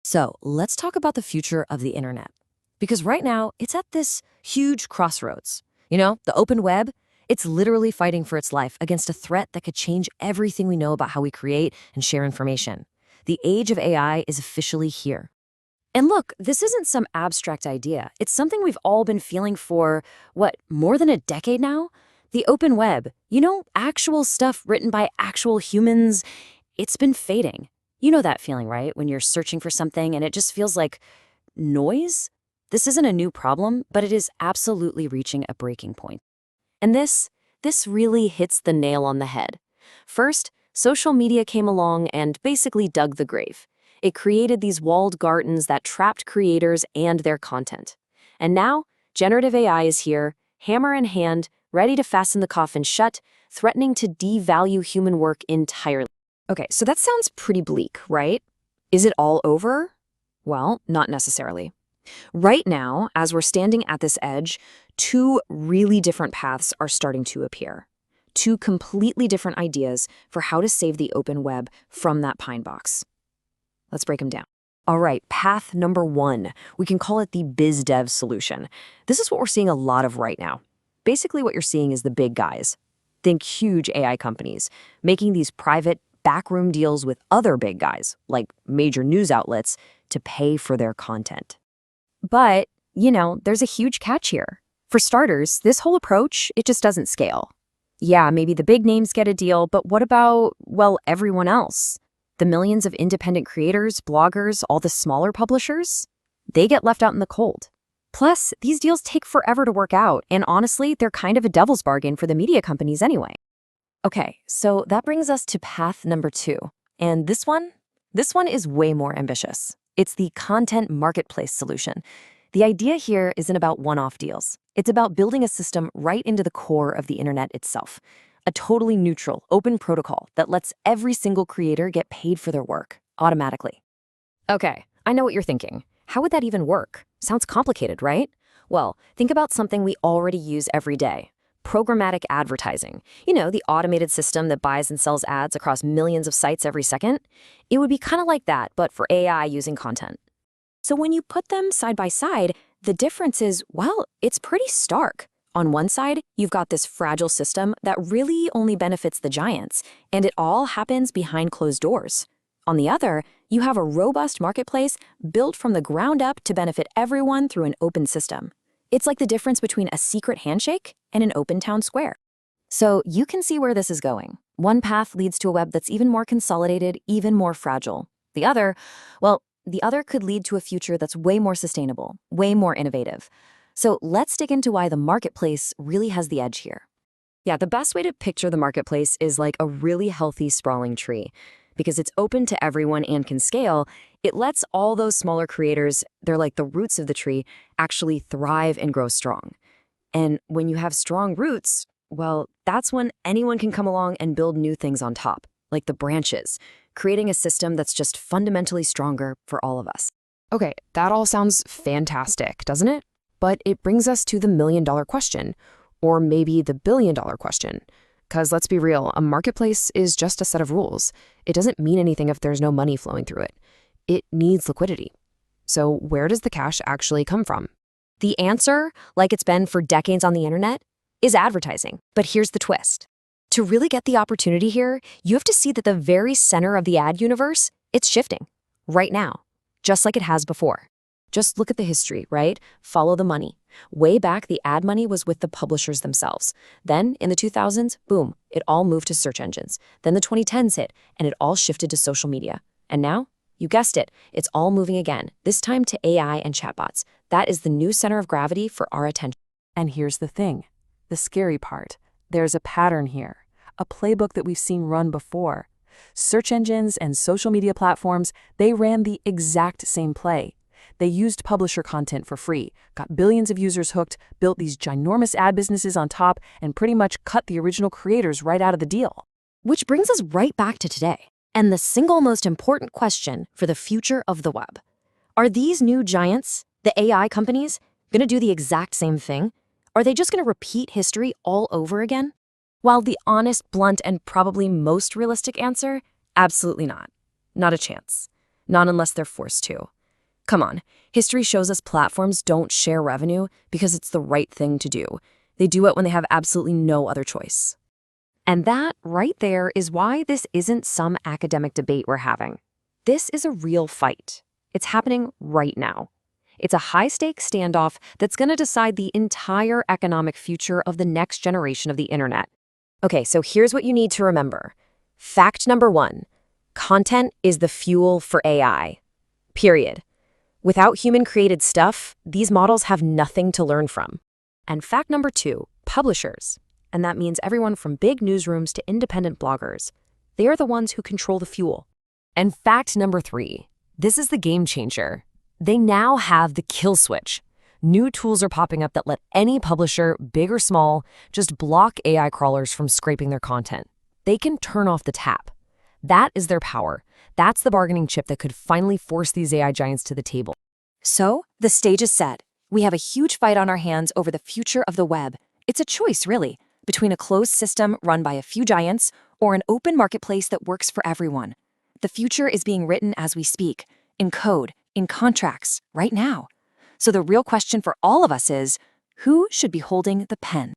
So let's talk about the future of the internet. Because right now, it's at this huge crossroads. The open web, it's literally fighting for its life against a threat that could change everything we know about how we create and share information. The age of AI is officially here. And look, this isn't some abstract idea. It's something we've all been feeling for, what, more than a decade now? The open web, actual stuff written by actual humans, it's been fading. You know that feeling, right? When you're searching for something and it just feels like noise? This isn't a new problem, but it is absolutely reaching a breaking point. And this really hits the nail on the head. First, social media came along and basically dug the grave. It created these walled gardens that trapped creators and their content. And now, generative AI is here, hammer in hand, ready to fasten the coffin shut, threatening to devalue human work entirely. Okay, so that sounds pretty bleak, right? Is it all over? Well, not necessarily. Right now, as we're standing at this edge, two really different paths are starting to appear. Two completely different ideas for how to save the open web from that pine box. Let's break them down. All right, path number one. We can call it the biz dev solution. This is what we're seeing a lot of right now. Basically, what you're seeing is the big guys. Think huge AI companies, making these private, backroom deals with other big guys, like major news outlets, to pay for their content. But, there's a huge catch here. For starters, this whole approach, it just doesn't scale. Yeah, maybe the big names get a deal, but what about, well, everyone else? The millions of independent creators, bloggers, all the smaller publishers? They get left out in the cold. Plus, these deals take forever to work out, and honestly, they're kind of a devil's bargain for the media companies anyway. Okay, so that brings us to path number two. And this one is way more ambitious. It's the content marketplace solution. The idea here isn't about one-off deals. It's about building a system right into the core of the internet itself. A totally neutral, open protocol that lets every single creator get paid for their work, automatically. Okay, I know what you're thinking. How would that even work? Sounds complicated, right? Well, think about something we already use every day. Programmatic advertising. The automated system that buys and sells ads across millions of sites every second. It would be kind of like that, but for AI using content. So when you put them side by side, the difference is, well, it's pretty stark. On one side, you've got this fragile system that really only benefits the giants, and it all happens behind closed doors. On the other, you have a robust marketplace built from the ground up to benefit everyone through an open system. It's like the difference between a secret handshake and an open town square. So you can see where this is going. One path leads to a web that's even more consolidated, even more fragile. The other could lead to a future that's way more sustainable, way more innovative. So let's dig into why the marketplace really has the edge here. Yeah, the best way to picture the marketplace is like a really healthy, sprawling tree. Because it's open to everyone and can scale, it lets all those smaller creators, they're like the roots of the tree, actually thrive and grow strong. And when you have strong roots, well, that's when anyone can come along and build new things on top, like the branches, creating a system that's just fundamentally stronger for all of us. Okay, that all sounds fantastic, doesn't it? But it brings us to the million-dollar question, or maybe the billion-dollar question. Because let's be real, a marketplace is just a set of rules. It doesn't mean anything if there's no money flowing through it. It needs liquidity. So where does the cash actually come from? The answer, like it's been for decades on the internet, is advertising. But here's the twist. To really get the opportunity here, you have to see that the very center of the ad universe, it's shifting. Right now. Just like it has before. Just look at the history, right? Follow the money. Way back, the ad money was with the publishers themselves. Then, in the 2000s, boom, it all moved to search engines. Then the 2010s hit, and it all shifted to social media. And now, you guessed it, it's all moving again, this time to AI and chatbots. That is the new center of gravity for our attention. And here's the thing, the scary part. There's a pattern here, a playbook that we've seen run before. Search engines and social media platforms, they ran the exact same play. They used publisher content for free, got billions of users hooked, built these ginormous ad businesses on top, and pretty much cut the original creators right out of the deal. Which brings us right back to today, and the single most important question for the future of the web. Are these new giants, the AI companies, going to do the exact same thing? Are they just going to repeat history all over again? While the honest, blunt, and probably most realistic answer, absolutely not. Not a chance. not unless they're forced to. Come on, history shows us platforms don't share revenue because it's the right thing to do. They do it when they have absolutely no other choice. And that, right there, is why this isn't some academic debate we're having. This is a real fight. It's happening right now. It's a high-stakes standoff that's going to decide the entire economic future of the next generation of the internet. Okay, so here's what you need to remember. Fact number 1, content is the fuel for AI. Period. Without human-created stuff, these models have nothing to learn from. And fact number 2, publishers, and that means everyone from big newsrooms to independent bloggers, they are the ones who control the fuel. And fact number 3, this is the game changer. They now have the kill switch. New tools are popping up that let any publisher, big or small, just block AI crawlers from scraping their content. They can turn off the tap. That is their power. That's the bargaining chip that could finally force these AI giants to the table. So, the stage is set. We have a huge fight on our hands over the future of the web. It's a choice, really, between a closed system run by a few giants or an open marketplace that works for everyone. The future is being written as we speak, in code, in contracts, right now. So the real question for all of us is, who should be holding the pen?